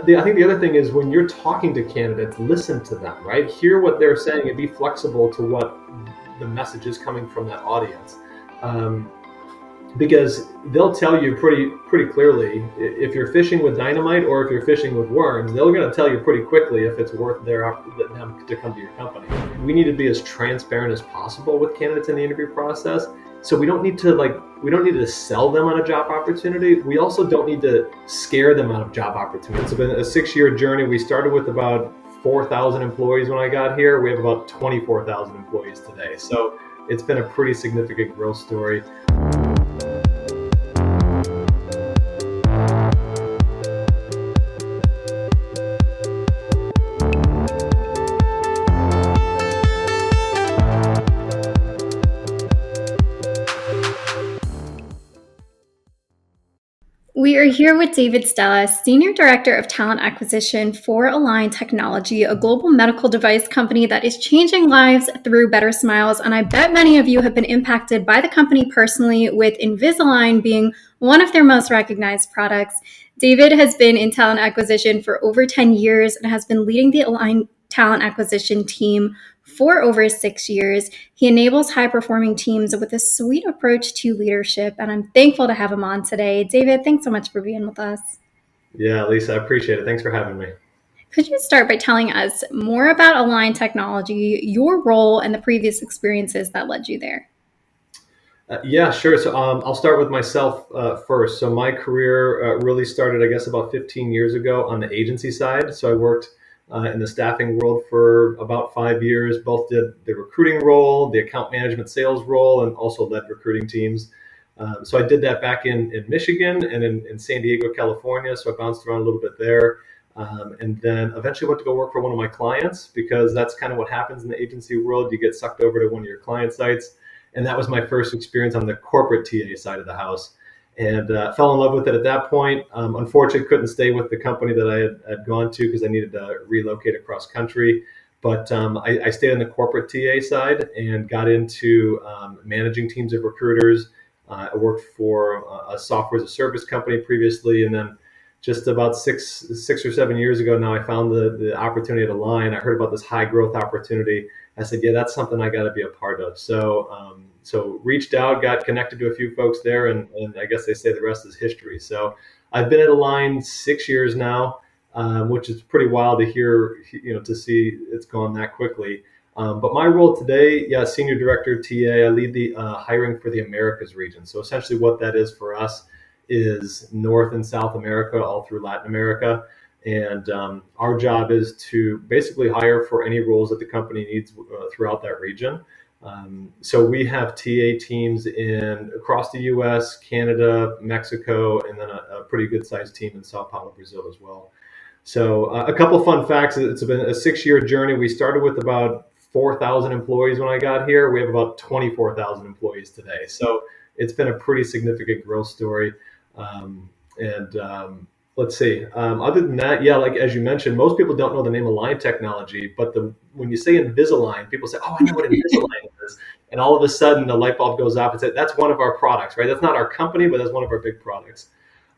I think the other thing is when you're talking to candidates, listen to them, right? Hear what they're saying and be flexible to what the message is coming from that audience. Um, because they'll tell you pretty clearly if you're fishing with dynamite or if you're fishing with worms. They're going to tell you pretty quickly if it's worth them to come to your company. We need to be as transparent as possible with candidates in the interview process. So we don't need to sell them on a job opportunity. We also don't need to scare them out of job opportunities. It's been a 6-year journey. We started with about 4,000 employees when I got here. We have about 24,000 employees today. So it's been a pretty significant growth story. We are here with David Stella, Senior Director of Talent Acquisition for Align Technology, a global medical device company that is changing lives through better smiles. And I bet many of you have been impacted by the company personally, with Invisalign being one of their most recognized products. David has been in talent acquisition for over 10 years and has been leading the Align talent acquisition team for over 6 years. He enables high-performing teams with a sweet approach to leadership, and I'm thankful to have him on today. David, thanks so much for being with us. Yeah, Lisa, I appreciate it. Thanks for having me. Could you start by telling us more about Align Technology, your role, and the previous experiences that led you there? Yeah, sure. So I'll start with myself first. So my career really started, I guess, about 15 years ago on the agency side. So I worked in the staffing world for about 5 years. Both did the recruiting role, the account management sales role, and also led recruiting teams. So I did that back in Michigan and in San Diego, California. So I bounced around a little bit there. And then eventually went to go work for one of my clients, because that's kind of what happens in the agency world. You get sucked over to one of your client sites. And that was my first experience on the corporate TA side of the house, and fell in love with it at that point. Unfortunately, couldn't stay with the company that I had gone to because I needed to relocate across country. But I stayed on the corporate TA side and got into managing teams of recruiters. I worked for a software as a service company previously, and then just about six or 7 years ago now, I found the opportunity at Align. I heard about this high growth opportunity. I said, yeah, that's something I got to be a part of. So reached out, got connected to a few folks there, and I guess they say the rest is history. So I've been at Align 6 years now, which is pretty wild to hear, to see it's gone that quickly. But my role today, yeah, Senior Director TA, I lead the hiring for the Americas region. So essentially what that is for us is North and South America, all through Latin America. And our job is to basically hire for any roles that the company needs throughout that region. So we have TA teams across the U.S., Canada, Mexico, and then a pretty good sized team in Sao Paulo, Brazil as well. So a couple fun facts. It's been a 6-year journey. We started with about 4,000 employees when I got here. We have about 24,000 employees today. So it's been a pretty significant growth story. Let's see. Other than that, yeah, like as you mentioned, most people don't know the name Align Technology, but when you say Invisalign, people say, "Oh, I know what Invisalign is," and all of a sudden the light bulb goes off and says, "That's one of our products, right? That's not our company, but that's one of our big products."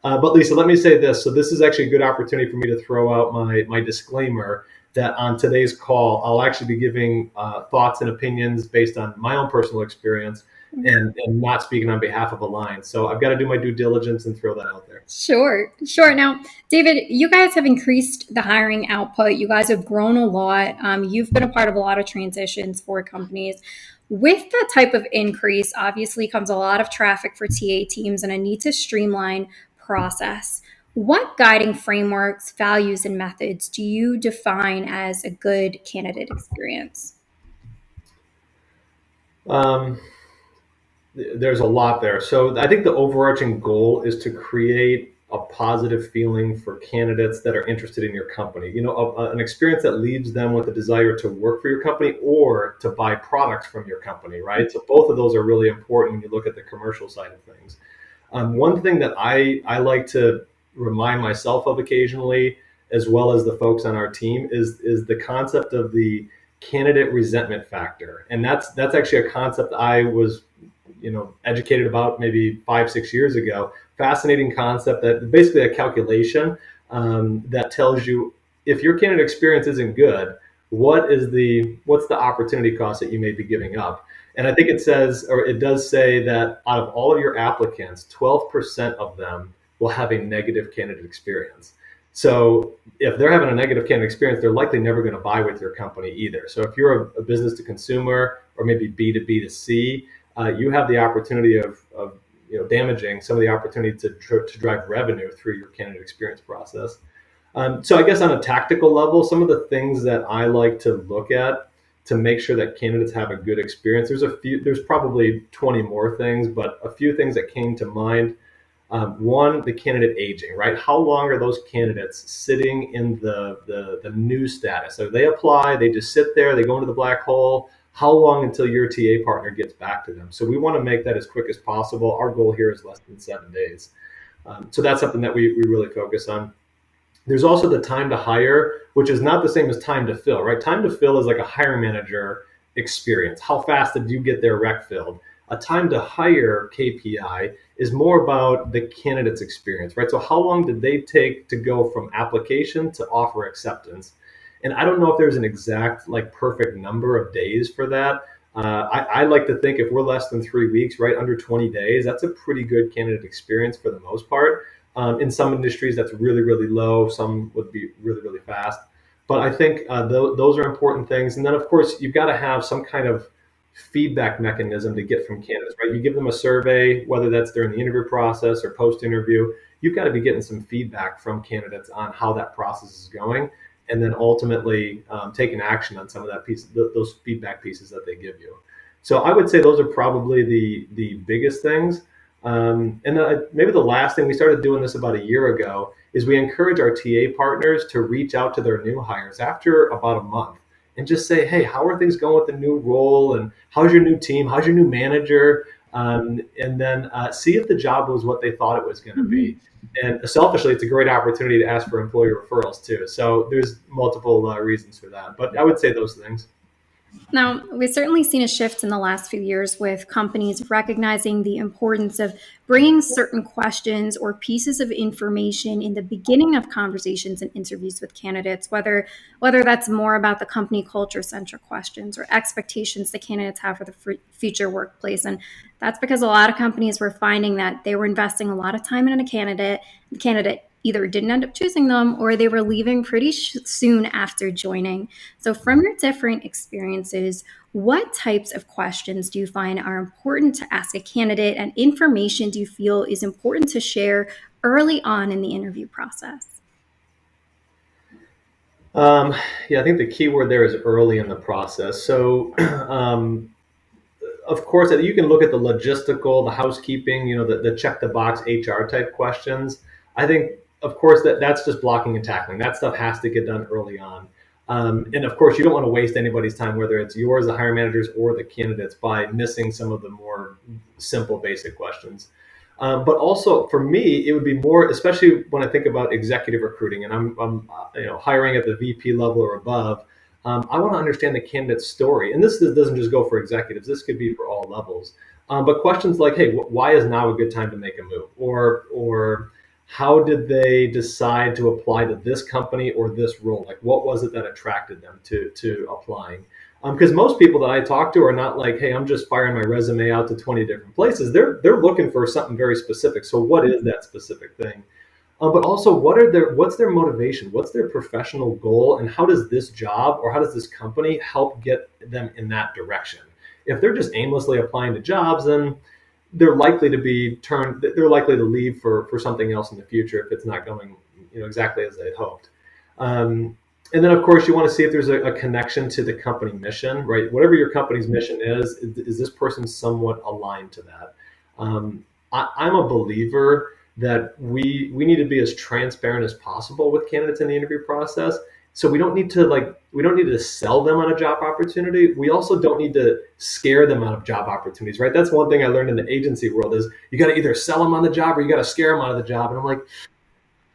But Lisa, let me say this. So this is actually a good opportunity for me to throw out my disclaimer that on today's call, I'll actually be giving thoughts and opinions based on my own personal experience, and not speaking on behalf of Align. So I've got to do my due diligence and throw that out there. Sure. Now, David, you guys have increased the hiring output. You guys have grown a lot. You've been a part of a lot of transitions for companies. With that type of increase, obviously comes a lot of traffic for TA teams and a need to streamline process. What guiding frameworks, values, and methods do you define as a good candidate experience? There's a lot there. So I think the overarching goal is to create a positive feeling for candidates that are interested in your company. An experience that leaves them with a desire to work for your company or to buy products from your company, right? So both of those are really important when you look at the commercial side of things. One thing that I like to remind myself of occasionally, as well as the folks on our team, is the concept of the candidate resentment factor. And that's actually a concept I was educated about maybe 5-6 years ago. Fascinating concept, that basically a calculation that tells you if your candidate experience isn't good, what's the opportunity cost that you may be giving up? And I think it says, or it does say that out of all of your applicants, 12% of them will have a negative candidate experience. So if they're having a negative candidate experience, they're likely never going to buy with your company either. So if you're a business to consumer or maybe B to B to C, you have the opportunity of damaging some of the opportunity to drive revenue through your candidate experience process. So I guess on a tactical level, some of the things that I like to look at to make sure that candidates have a good experience, there's probably 20 more things, but a few things that came to mind. One, the candidate aging, right? How long are those candidates sitting in the new status? So they apply, they just sit there, they go into the black hole. How long until your TA partner gets back to them? So we want to make that as quick as possible. Our goal here is less than 7 days. So that's something that we really focus on. There's also the time to hire, which is not the same as time to fill, right? Time to fill is like a hiring manager experience. How fast did you get their rec filled? A time to hire KPI is more about the candidate's experience, right? So how long did they take to go from application to offer acceptance? And I don't know if there's an exact like perfect number of days for that. I like to think if we're less than 3 weeks, right, under 20 days, that's a pretty good candidate experience for the most part. In some industries, that's really, really low. Some would be really, really fast. But I think those are important things. And then, of course, you've got to have some kind of feedback mechanism to get from candidates, right? You give them a survey, whether that's during the interview process or post interview, you've got to be getting some feedback from candidates on how that process is going. And then ultimately taking action on some of that piece, those feedback pieces that they give you. So I would say those are probably the biggest things. And then maybe the last thing, we started doing this about a year ago, is we encourage our TA partners to reach out to their new hires after about a month and just say, hey, how are things going with the new role? And how's your new team? How's your new manager? And then see if the job was what they thought it was going to be. And selfishly, it's a great opportunity to ask for employee referrals too. So there's multiple reasons for that. But I would say those things. Now, we've certainly seen a shift in the last few years with companies recognizing the importance of bringing certain questions or pieces of information in the beginning of conversations and interviews with candidates, whether that's more about the company culture-centric questions or expectations the candidates have for the future workplace. And that's because a lot of companies were finding that they were investing a lot of time in a candidate. The candidate either didn't end up choosing them or they were leaving pretty soon after joining. So, from your different experiences, what types of questions do you find are important to ask a candidate, and information do you feel is important to share early on in the interview process? Um, yeah, I think the key word there is early in the process. So, of course, you can look at the logistical, the housekeeping, the check the box HR type questions. I think, of course, that's just blocking and tackling. That stuff has to get done early on. And of course, you don't want to waste anybody's time, whether it's yours, the hiring managers, or the candidates, by missing some of the more simple, basic questions. But also for me, it would be more, especially when I think about executive recruiting, and I'm hiring at the VP level or above. I want to understand the candidate's story, and this doesn't just go for executives. This could be for all levels. But questions like, "Hey, why is now a good time to make a move?" Or how did they decide to apply to this company or this role? Like, what was it that attracted them to applying? Because most people that I talk to are not like, "Hey, I'm just firing my resume out to 20 different places." They're looking for something very specific. So, what is that specific thing? But also, what's their motivation? What's their professional goal? And how does this job or how does this company help get them in that direction? If they're just aimlessly applying to jobs, then they're likely to be turned. They're likely to leave for something else in the future if it's not going exactly as they hoped. And then, of course, you want to see if there's a connection to the company mission, right? Whatever your company's mission is this person somewhat aligned to that? I'm a believer that we need to be as transparent as possible with candidates in the interview process. So we don't need to sell them on a job opportunity. We also don't need to scare them out of job opportunities, right? That's one thing I learned in the agency world is you got to either sell them on the job or you got to scare them out of the job. And I'm like,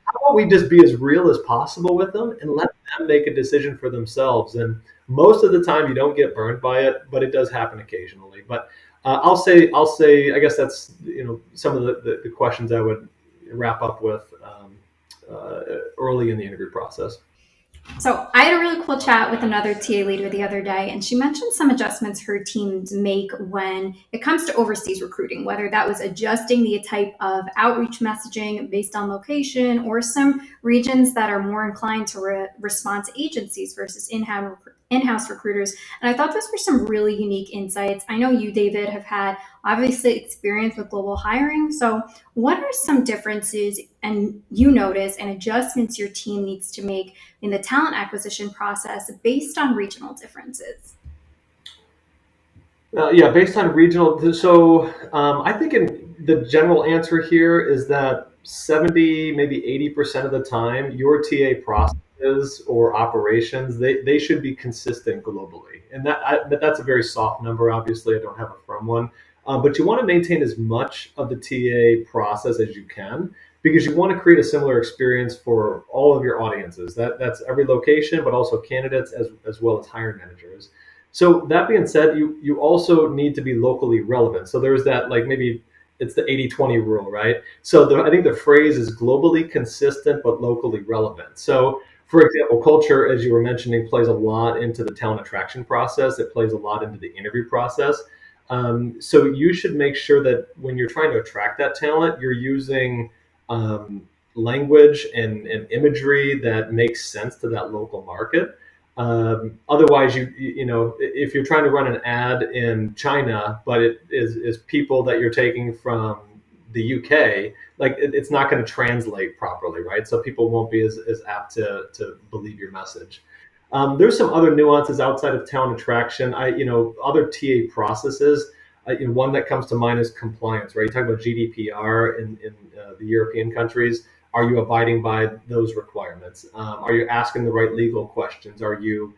how about we just be as real as possible with them and let them make a decision for themselves? And most of the time, you don't get burned by it, but it does happen occasionally. But I'll say, I guess that's some of the questions I would wrap up with early in the interview process. So I had a really cool chat with another TA leader the other day, and she mentioned some adjustments her teams make when it comes to overseas recruiting, whether that was adjusting the type of outreach messaging based on location, or some regions that are more inclined to respond to agencies versus in-house recruiters. And I thought those were some really unique insights. I know you, David, have had obviously experience with global hiring. So what are some differences and you notice and adjustments your team needs to make in the talent acquisition process based on regional differences? Yeah, based on regional. So I think the general answer here is that 70, maybe 80% of the time, your TA processes or operations, they should be consistent globally. And but that's a very soft number. Obviously, I don't have a firm one. But you want to maintain as much of the TA process as you can because you want to create a similar experience for all of your audiences. That's every location, but also candidates as well as hiring managers. So that being said, you also need to be locally relevant. So there's that, like, maybe it's the 80-20 rule, right? So I think the phrase is globally consistent but locally relevant. So for example, culture, as you were mentioning, plays a lot into the talent attraction process. It plays a lot into the interview process. So you should make sure that when you're trying to attract that talent, you're using language and imagery that makes sense to that local market. Otherwise, you know, if you're trying to run an ad in China, but it is people that you're taking from the UK, like it's not going to translate properly, right? So people won't be as apt to believe your message. There's some other nuances outside of talent attraction. Other TA processes. One that comes to mind is compliance, right? You talk about GDPR in the European countries. Are you abiding by those requirements? Are you asking the right legal questions? Are you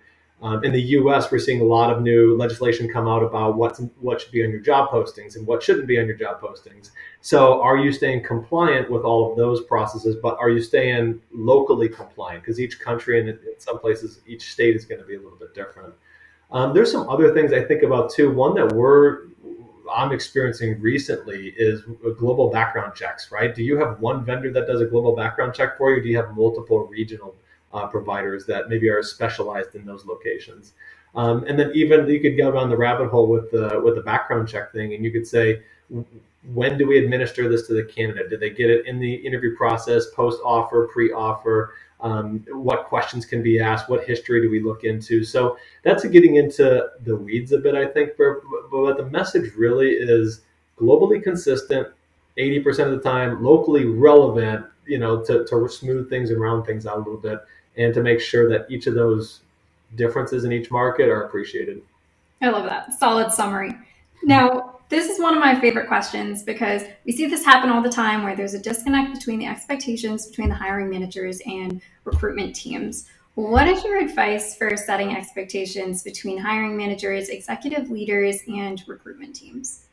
in the U.S. We're seeing a lot of new legislation come out about what should be on your job postings and what shouldn't be on your job postings. So, are you staying compliant with all of those processes? But are you staying locally compliant? Because each country and in some places, each state is going to be a little bit different. There's some other things I think about too. One that I'm experiencing recently is global background checks, right? Do you have one vendor that does a global background check for you? Do you have multiple regional providers that maybe are specialized in those locations? And then even you could go down the rabbit hole with the background check thing, and you could say, when do we administer this to the candidate? Do they get it in the interview process, post offer, pre offer? What questions can be asked? What history do we look into? So that's getting into the weeds a bit, I think. But the message really is globally consistent, 80% of the time, locally relevant, to smooth things and round things out a little bit, and to make sure that each of those differences in each market are appreciated. I love that. Solid summary. Now, this is one of my favorite questions because we see this happen all the time where there's a disconnect between the expectations between the hiring managers and recruitment teams. What is your advice for setting expectations between hiring managers, executive leaders, and recruitment teams?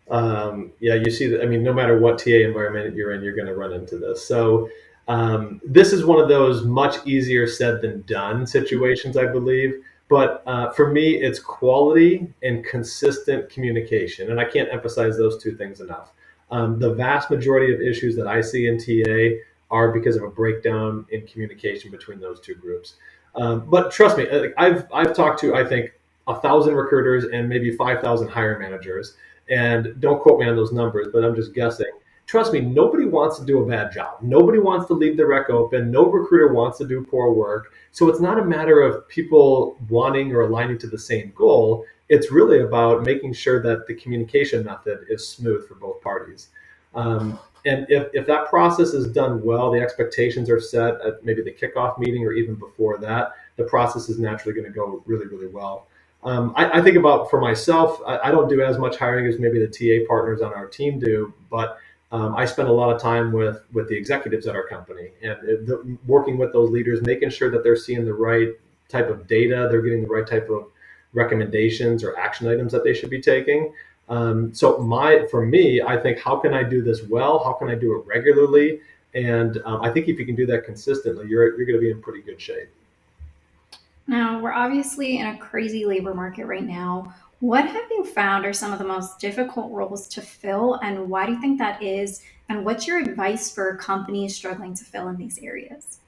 Yeah, you see that. I mean, no matter what TA environment you're in, you're going to run into this. So this is one of those much easier said than done situations, I believe. But for me, it's quality and consistent communication, and I can't emphasize those two things enough. The vast majority of issues that I see in TA are because of a breakdown in communication between those two groups. But trust me, I've talked to, I think, 1,000 recruiters and maybe 5,000 hire managers, and don't quote me on those numbers, but I'm just guessing. Trust me, nobody wants to do a bad job. Nobody wants to leave the rec open. No recruiter wants to do poor work. So it's not a matter of people wanting or aligning to the same goal. It's really about making sure that the communication method is smooth for both parties. And if that process is done well, the expectations are set at maybe the kickoff meeting or even before that, the process is naturally going to go really, really well. I think about for myself, I don't do as much hiring as maybe the TA partners on our team do, but I spend a lot of time with the executives at our company and working with those leaders, making sure that they're seeing the right type of data, they're getting the right type of recommendations or action items that they should be taking. For me, I think, how can I do this well? How can I do it regularly? And I think if you can do that consistently, you're going to be in pretty good shape. Now, we're obviously in a crazy labor market right now. What have you found are some of the most difficult roles to fill, and why do you think that is? And what's your advice for companies struggling to fill in these areas?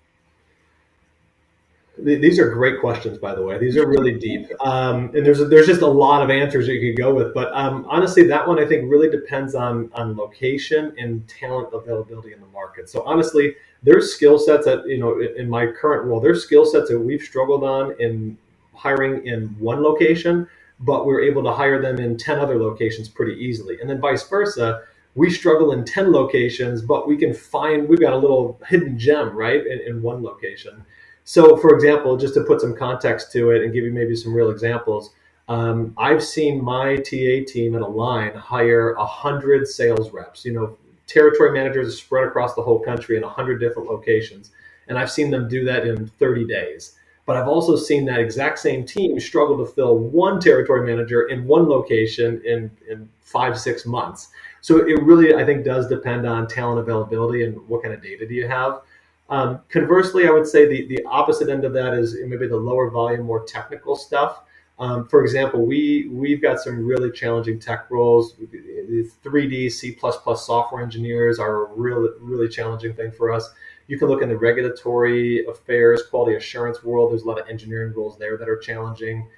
These are great questions, by the way. These are really deep, and there's just a lot of answers you could go with. But honestly, that one I think really depends on location and talent availability in the market. So honestly, there's skill sets that in my current role, there's skill sets that we've struggled on in hiring in one location, but we're able to hire them in 10 other locations pretty easily, and then vice versa. We struggle in 10 locations, but we've got a little hidden gem right in one location. So, for example, just to put some context to it and give you maybe some real examples, I've seen my TA team at Align hire 100 sales reps. Territory managers spread across the whole country in 100 different locations, and I've seen them do that in 30 days. But I've also seen that exact same team struggle to fill one territory manager in one location in 5, 6 months. So it really, I think, does depend on talent availability and what kind of data do you have. Conversely, I would say the opposite end of that is maybe the lower volume, more technical stuff. For example, we've got some really challenging tech roles. The 3D C++ software engineers are a really challenging thing for us. You can look in the regulatory affairs, quality assurance world. There's a lot of engineering roles there that are challenging.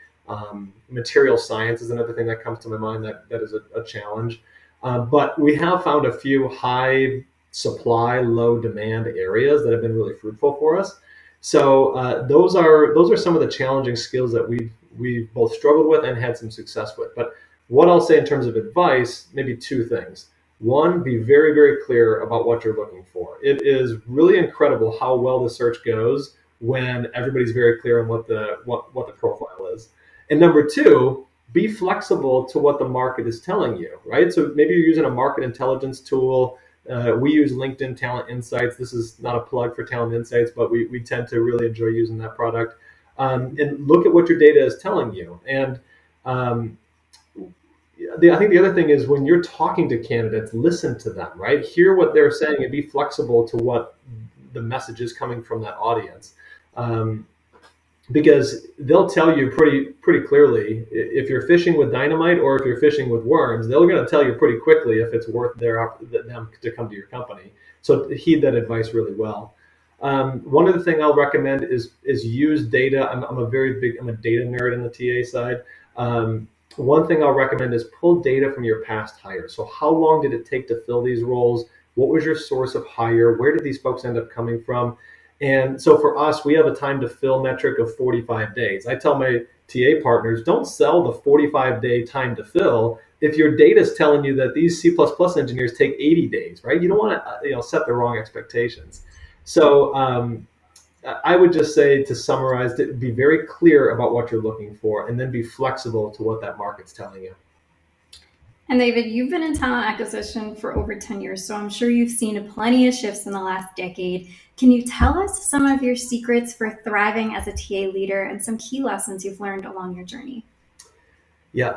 Material science is another thing that comes to my mind that is a challenge. But we have found a few high supply, low demand areas that have been really fruitful for us. So those are some of the challenging skills that we've both struggled with and had some success with. But what I'll say in terms of advice, maybe two things. One, be very, very clear about what you're looking for. It is really incredible how well the search goes when everybody's very clear on what the profile is. And number two, be flexible to what the market is telling you, right? So maybe you're using a market intelligence tool. We use LinkedIn Talent Insights. This is not a plug for Talent Insights, but we tend to really enjoy using that product. And look at what your data is telling you. And I think the other thing is when you're talking to candidates, listen to them, right? Hear what they're saying and be flexible to what the message is coming from that audience. Because they'll tell you pretty clearly if you're fishing with dynamite or if you're fishing with worms. They're going to tell you pretty quickly if it's worth them to come to your company. So heed that advice really well. One other thing I'll recommend is use data. I'm a data nerd in the TA side. One thing I'll recommend is pull data from your past hires. So how long did it take to fill these roles? What was your source of hire? Where did these folks end up coming from? And so for us, we have a time to fill metric of 45 days. I tell my TA partners, don't sell the 45-day time to fill if your data is telling you that these C++ engineers take 80 days, right? You don't want to set the wrong expectations. So I would just say, to summarize, to be very clear about what you're looking for and then be flexible to what that market's telling you. And David, you've been in talent acquisition for over 10 years, so I'm sure you've seen plenty of shifts in the last decade. Can you tell us some of your secrets for thriving as a TA leader and some key lessons you've learned along your journey? Yeah,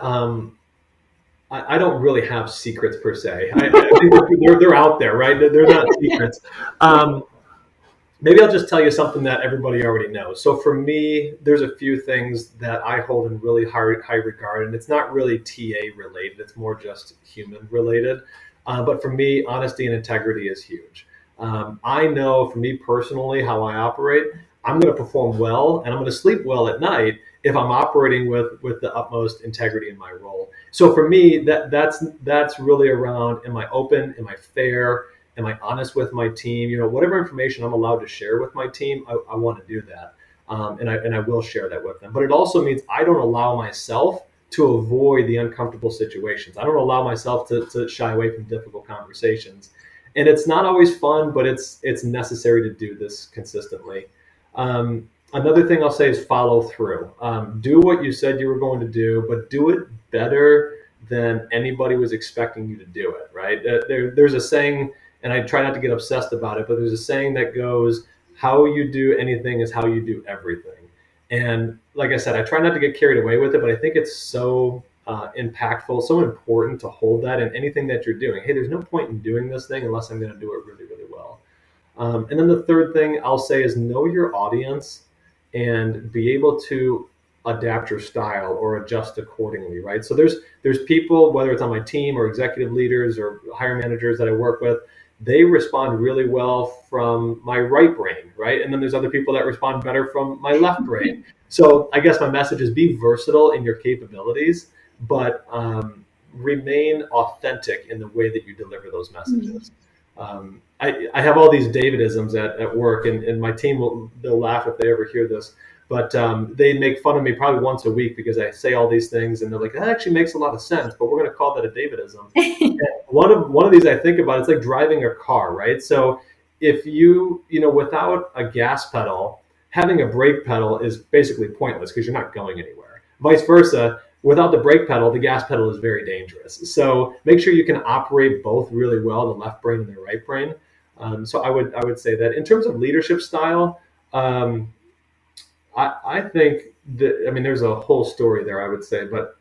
I don't really have secrets per se. I think they're out there, right? They're not secrets. Maybe I'll just tell you something that everybody already knows. So for me, there's a few things that I hold in really high regard, and it's not really TA related. It's more just human related. But for me, honesty and integrity is huge. I know for me personally how I operate. I'm going to perform well and I'm going to sleep well at night if I'm operating with the utmost integrity in my role. So for me, that's really around: am I open? Am I fair? Am I honest with my team? Whatever information I'm allowed to share with my team, I want to do that, and I will share that with them. But it also means I don't allow myself to avoid the uncomfortable situations. I don't allow myself to shy away from difficult conversations. And it's not always fun, but it's necessary to do this consistently. Another thing I'll say is follow through. Do what you said you were going to do, but do it better than anybody was expecting you to do it, right? There's a saying, and I try not to get obsessed about it, but there's a saying that goes, how you do anything is how you do everything. And like I said, I try not to get carried away with it, but I think it's so impactful, so important to hold that in anything that you're doing. Hey, there's no point in doing this thing unless I'm going to do it really, really well. And then the third thing I'll say is know your audience and be able to adapt your style or adjust accordingly, right? So there's people, whether it's on my team or executive leaders or hiring managers that I work with, they respond really well from my right brain, right? And then there's other people that respond better from my left brain. So I guess my message is be versatile in your capabilities, but remain authentic in the way that you deliver those messages. I have all these Davidisms at work, and my team they'll laugh if they ever hear this. But they make fun of me probably once a week because I say all these things, and they're like, "That actually makes a lot of sense," but we're going to call that a Davidism. One of these I think about, it's like driving a car, right? So if without a gas pedal, having a brake pedal is basically pointless because you're not going anywhere. Vice versa, without the brake pedal, the gas pedal is very dangerous. So make sure you can operate both really well, the left brain and the right brain. So I would say that in terms of leadership style, um, I think that, I mean, there's a whole story there, I would say, but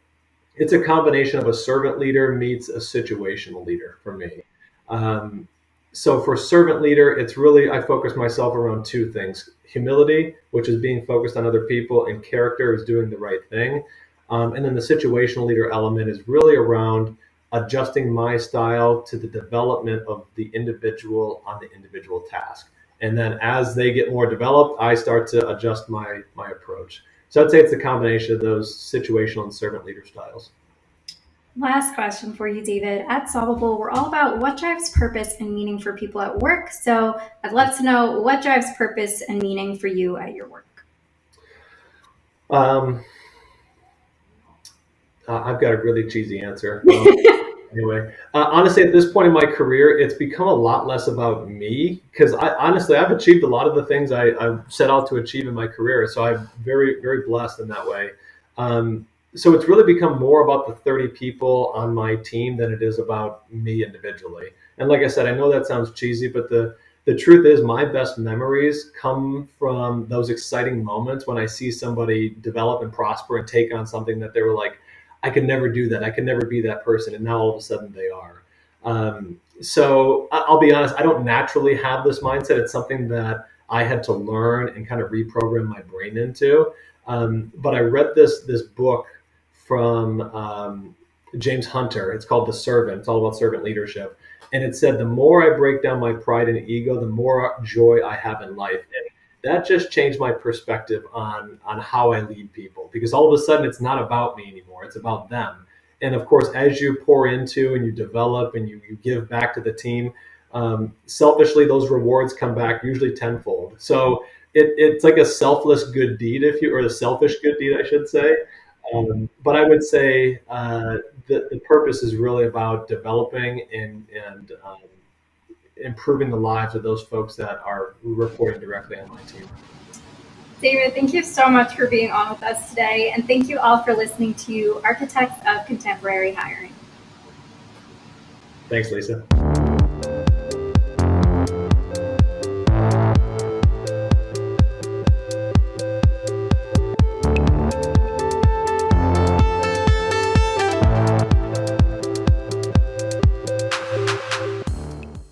it's a combination of a servant leader meets a situational leader for me. Um, so for servant leader, it's really, I focus myself around two things: humility, which is being focused on other people, and character is doing the right thing. And then the situational leader element is really around adjusting my style to the development of the individual on the individual task. And then as they get more developed, I start to adjust my approach. So I'd say it's a combination of those situational and servant leader styles. Last question for you, David. At Solvable, we're all about what drives purpose and meaning for people at work. So I'd love to know what drives purpose and meaning for you at your work. Um, I've got a really cheesy answer. Anyway, honestly, at this point in my career, it's become a lot less about me because I've achieved a lot of the things I set out to achieve in my career. So I'm very, very blessed in that way. So it's really become more about the 30 people on my team than it is about me individually. And like I said, I know that sounds cheesy, but the truth is my best memories come from those exciting moments when I see somebody develop and prosper and take on something that they were like, I could never do that. I could never be that person. And now all of a sudden they are. So I'll be honest, I don't naturally have this mindset. It's something that I had to learn and kind of reprogram my brain into. But I read this book from James Hunter. It's called The Servant. It's all about servant leadership. And it said, the more I break down my pride and ego, the more joy I have in life. And that just changed my perspective on how I lead people, because all of a sudden it's not about me anymore. It's about them. And of course, as you pour into and you develop and you give back to the team, selfishly, those rewards come back usually tenfold. So it's like a selfless good deed, or a selfish good deed, I should say. But I would say the purpose is really about developing and improving the lives of those folks that are reporting directly on my team. David, thank you so much for being on with us today. And thank you all for listening to Architects of Contemporary Hiring. Thanks, Lisa.